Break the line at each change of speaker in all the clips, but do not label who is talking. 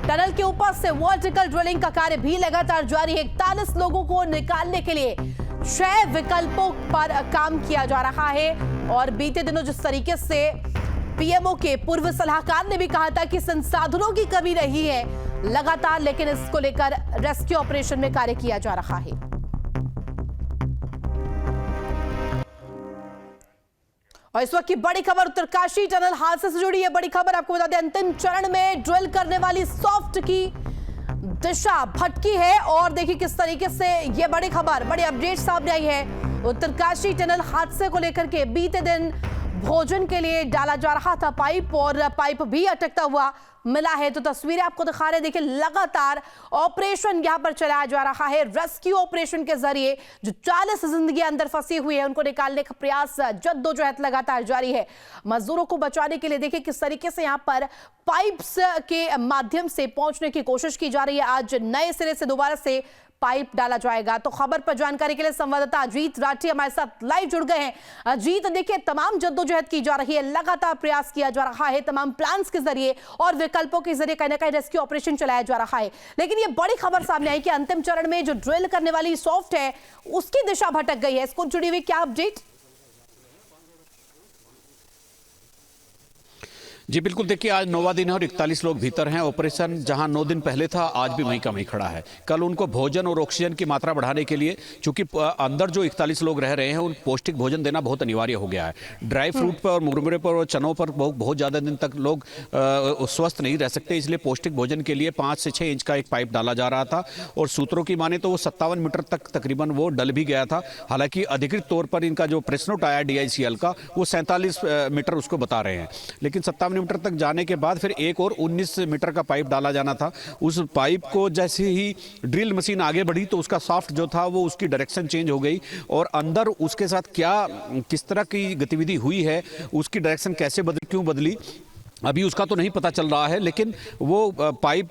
Tunnel के ऊपर से वर्टिकल ड्रिलिंग का कार्य भी लगातार जारी है। 41 लोगों को निकालने के लिए 6 विकल्पों पर काम किया जा रहा है। और बीते दिनों जिस तरीके से पीएमओ के पूर्व सलाहकार ने भी कहा था कि संसाधनों की कमी रही है लगातार, लेकिन इसको लेकर रेस्क्यू ऑपरेशन में कार्य किया जा रहा है। और इस वक्त की बड़ी खबर उत्तरकाशी टनल हादसे से जुड़ी है। बड़ी खबर आपको बता दें, अंतिम चरण में ड्रिल करने वाली सॉफ्ट की दिशा भटकी है। और देखिए किस तरीके से ये बड़ी खबर, बड़ी अपडेट सामने आई है। उत्तरकाशी टनल हादसे को लेकर के बीते दिन भोजन के लिए डाला जा रहा था पाइप, और पाइप भी अटकता हुआ मिला है। तो तस्वीरें आपको दिखा रहे हैं। देखिए लगातार ऑपरेशन यहां पर चलाया जा रहा है। रेस्क्यू ऑपरेशन के जरिए जो 40 जिंदगी अंदर फंसी हुई है उनको निकालने का प्रयास, जद्दोजहद लगातार जारी है मजदूरों को बचाने के लिए। देखिए किस तरीके से यहां पर पाइप्स के माध्यम से पहुंचने की कोशिश की जा रही है। आज नए सिरे से दोबारा से पाइप डाला जाएगा। तो खबर पर जानकारी के लिए संवाददाता अजीत राठी हमारे साथ लाइव जुड़ गए हैं। अजीत, देखिए तमाम जद्दोजहद की जा रही है, लगातार प्रयास किया जा रहा है तमाम प्लान्स के जरिए और विकल्पों के जरिए कहीं ना कहीं रेस्क्यू ऑपरेशन चलाया जा रहा है। लेकिन ये बड़ी खबर सामने आई कि अंतिम चरण में जो ड्रिल करने वाली सॉफ्ट है उसकी दिशा भटक गई है। इसको जुड़ी हुई क्या अपडेट?
जी बिल्कुल, देखिए आज 9वां दिन है और 41 लोग भीतर हैं। ऑपरेशन जहां 9 दिन पहले था आज भी वहीं का वहीं खड़ा है। कल उनको भोजन और ऑक्सीजन की मात्रा बढ़ाने के लिए, चूंकि अंदर जो 41 लोग रह रहे हैं उन पौष्टिक भोजन देना बहुत अनिवार्य हो गया है। ड्राई फ्रूट पर और मुरमुरे पर और चनों पर बहुत ज़्यादा दिन तक लोग स्वस्थ नहीं रह सकते, इसलिए पौष्टिक भोजन के लिए 5 से 6 इंच का एक पाइप डाला जा रहा था। और सूत्रों की माने तो वो 57 मीटर तक तकरीबन वो डल भी गया था। हालांकि अधिकृत तौर पर इनका जो प्रेस नोट आया DICL का वो 47 मीटर उसको बता रहे हैं, लेकिन 57 मीटर तक जाने के बाद फिर एक और 19 मीटर का पाइप डाला जाना था। उस पाइप को जैसे ही ड्रिल मशीन आगे बढ़ी तो उसका सॉफ्ट जो था वो उसकी डायरेक्शन चेंज हो गई, और अंदर उसके साथ किस तरह की गतिविधि हुई है, उसकी डायरेक्शन कैसे बदली, क्यों बदली, अभी उसका तो नहीं पता चल रहा है। लेकिन वो पाइप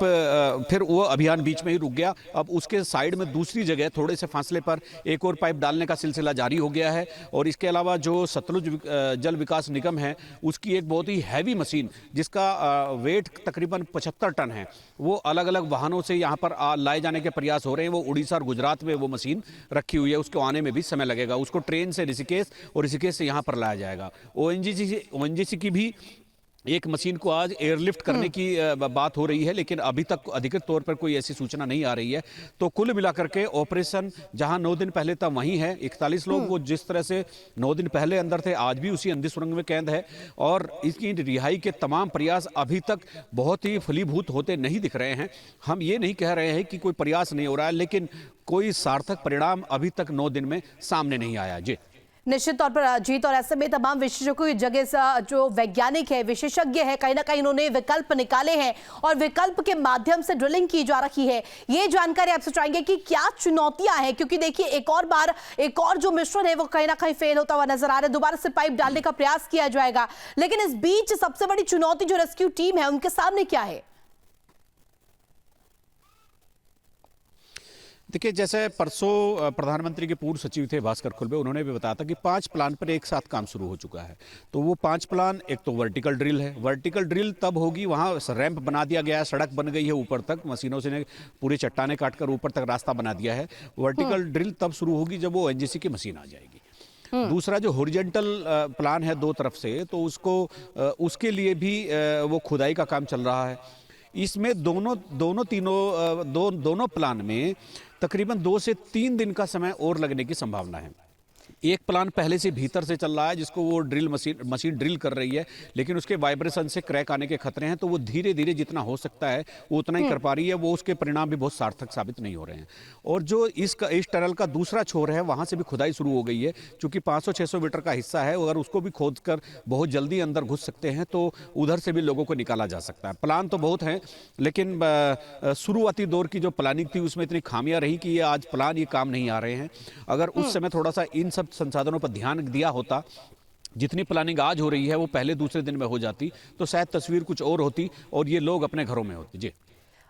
फिर वो अभियान बीच में ही रुक गया। अब उसके साइड में दूसरी जगह थोड़े से फासले पर एक और पाइप डालने का सिलसिला जारी हो गया है। और इसके अलावा जो सतलुज जल विकास निगम है उसकी एक बहुत ही हैवी मशीन जिसका वेट तकरीबन 75 टन है, वो अलग अलग वाहनों से यहाँ पर लाए जाने के प्रयास हो रहे हैं। वो उड़ीसा और गुजरात में वो मशीन रखी हुई है, उसको आने में भी समय लगेगा। उसको ट्रेन से ऋषिकेश और ऋषिकेश से यहाँ पर लाया जाएगा। ONGC की भी एक मशीन को आज एयरलिफ्ट करने की बात हो रही है, लेकिन अभी तक अधिकृत तौर पर कोई ऐसी सूचना नहीं आ रही है। तो कुल मिलाकर के ऑपरेशन जहां 9 दिन पहले था वहीं है। 41 लोग वो जिस तरह से 9 दिन पहले अंदर थे आज भी उसी अंधी सुरंग में कैद है, और इसकी रिहाई के तमाम प्रयास अभी तक बहुत ही फलीभूत होते नहीं दिख रहे हैं। हम ये नहीं कह रहे हैं कि कोई प्रयास नहीं हो रहा है, लेकिन कोई सार्थक परिणाम अभी तक 9 दिन में सामने नहीं आया। जी
निश्चित तौर पर अजीत, और ऐसे में तमाम विशेषज्ञों की जगह से जो वैज्ञानिक है, विशेषज्ञ है, कहीं ना कहीं उन्होंने विकल्प निकाले हैं और विकल्प के माध्यम से ड्रिलिंग की जा रही है। ये जानकारी आपसे चाहेंगे कि क्या चुनौतियां हैं, क्योंकि देखिए एक और बार एक और जो मिश्रण है वो कहीं ना कहीं फेल होता हुआ नजर आ रहा है। दोबारा से पाइप डालने का प्रयास किया जाएगा, लेकिन इस बीच सबसे बड़ी चुनौती जो रेस्क्यू टीम है उनके सामने क्या है?
देखिए, जैसे परसों प्रधानमंत्री के पूर्व सचिव थे भास्कर खुलबे, उन्होंने भी बताया था कि 5 प्लान पर एक साथ काम शुरू हो चुका है। तो वो 5 प्लान, एक तो वर्टिकल ड्रिल है। वर्टिकल ड्रिल तब होगी, वहाँ रैंप बना दिया गया है, सड़क बन गई है ऊपर तक, मशीनों से पूरी चट्टाने काटकर ऊपर तक रास्ता बना दिया है। वर्टिकल ड्रिल तब शुरू होगी जब वो ONGC की मशीन आ जाएगी। दूसरा जो हॉरिजॉन्टल प्लान है 2 तरफ से, तो उसके लिए भी वो खुदाई का काम चल रहा है। इसमें दोनों प्लान में तकरीबन 2 से 3 दिन का समय और लगने की संभावना है। एक प्लान पहले से भीतर से चल रहा है जिसको वो ड्रिल मशीन ड्रिल कर रही है, लेकिन उसके वाइब्रेशन से क्रैक आने के खतरे हैं, तो वो धीरे धीरे जितना हो सकता है वो उतना ही कर पा रही है। वो उसके परिणाम भी बहुत सार्थक साबित नहीं हो रहे हैं। और जो इस टनल का दूसरा छोर है वहाँ से भी खुदाई शुरू हो गई है, चूँकि 500-600 मीटर का हिस्सा है। अगर उसको भी खोद कर बहुत जल्दी अंदर घुस सकते हैं तो उधर से भी लोगों को निकाला जा सकता है। प्लान तो बहुत हैं, लेकिन शुरुआती दौर की जो प्लानिंग थी उसमें इतनी खामियां रही कि ये आज प्लान ये काम नहीं आ रहे हैं। अगर उस समय थोड़ा सा इन सब संसाधनों पर ध्यान दिया होता, जितनी प्लानिंग आज हो रही है वो पहले दूसरे दिन में हो जाती, तो शायद तस्वीर कुछ और होती और ये लोग अपने घरों में होते। जी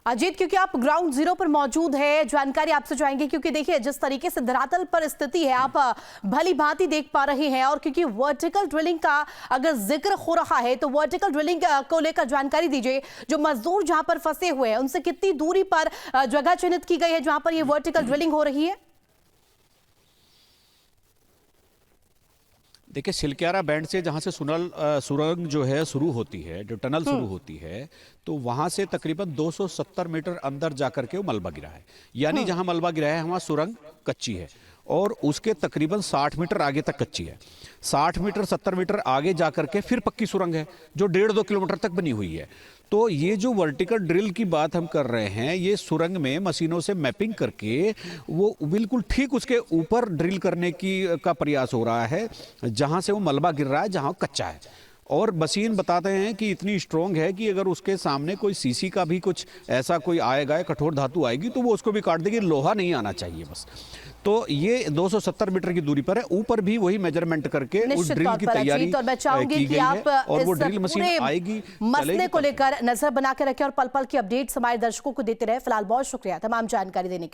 अजीत, क्योंकि आप ग्राउंड जीरो पर मौजूद है, जानकारी आपसे चाहेंगे क्योंकि देखिए जिस तरीके से धरातल पर स्थिति है आप भली भांति देख पा रहे हैं। और क्योंकि वर्टिकल ड्रिलिंग का अगर जिक्र हो रहा है तो वर्टिकल ड्रिलिंग को लेकर जानकारी दीजिए। जो मजदूर जहां पर फंसे हुए हैं उनसे कितनी दूरी पर जगह चिन्हित की गई है जहां पर ये वर्टिकल ड्रिलिंग हो रही है?
देखिए, सिलक्यारा बैंड से जहाँ से सुरंग जो है शुरू होती है, जो टनल शुरू होती है, तो वहाँ से तकरीबन 270 मीटर अंदर जाकर के वो मलबा गिरा है। यानी जहाँ मलबा गिरा है वहाँ सुरंग कच्ची है और उसके तकरीबन 60 मीटर आगे तक कच्ची है। 60 मीटर 70 मीटर आगे जाकर के फिर पक्की सुरंग है जो 1.5-2 किलोमीटर तक बनी हुई है। तो ये जो वर्टिकल ड्रिल की बात हम कर रहे हैं, ये सुरंग में मशीनों से मैपिंग करके वो बिल्कुल ठीक उसके ऊपर ड्रिल करने का प्रयास हो रहा है जहां से वो मलबा गिर रहा है, जहां कच्चा है। और मशीन बताते हैं कि इतनी स्ट्रॉन्ग है कि अगर उसके सामने कोई सीसी का भी कुछ ऐसा कोई आएगा, कठोर धातु आएगी तो वो उसको भी काट देगी, लोहा नहीं आना चाहिए बस। तो ये 270 मीटर की दूरी पर है। ऊपर भी वही मेजरमेंट करके उस ड्रिल की तैयारी
और मैं चाहूंगी
की
कि
गई
आप
है और वो ड्रिल मशीन आएगी,
मसले को लेकर नजर बना के रखें और पल पल की अपडेट्स हमारे दर्शकों को देते रहे। फिलहाल बहुत शुक्रिया तमाम जानकारी देने के लिए।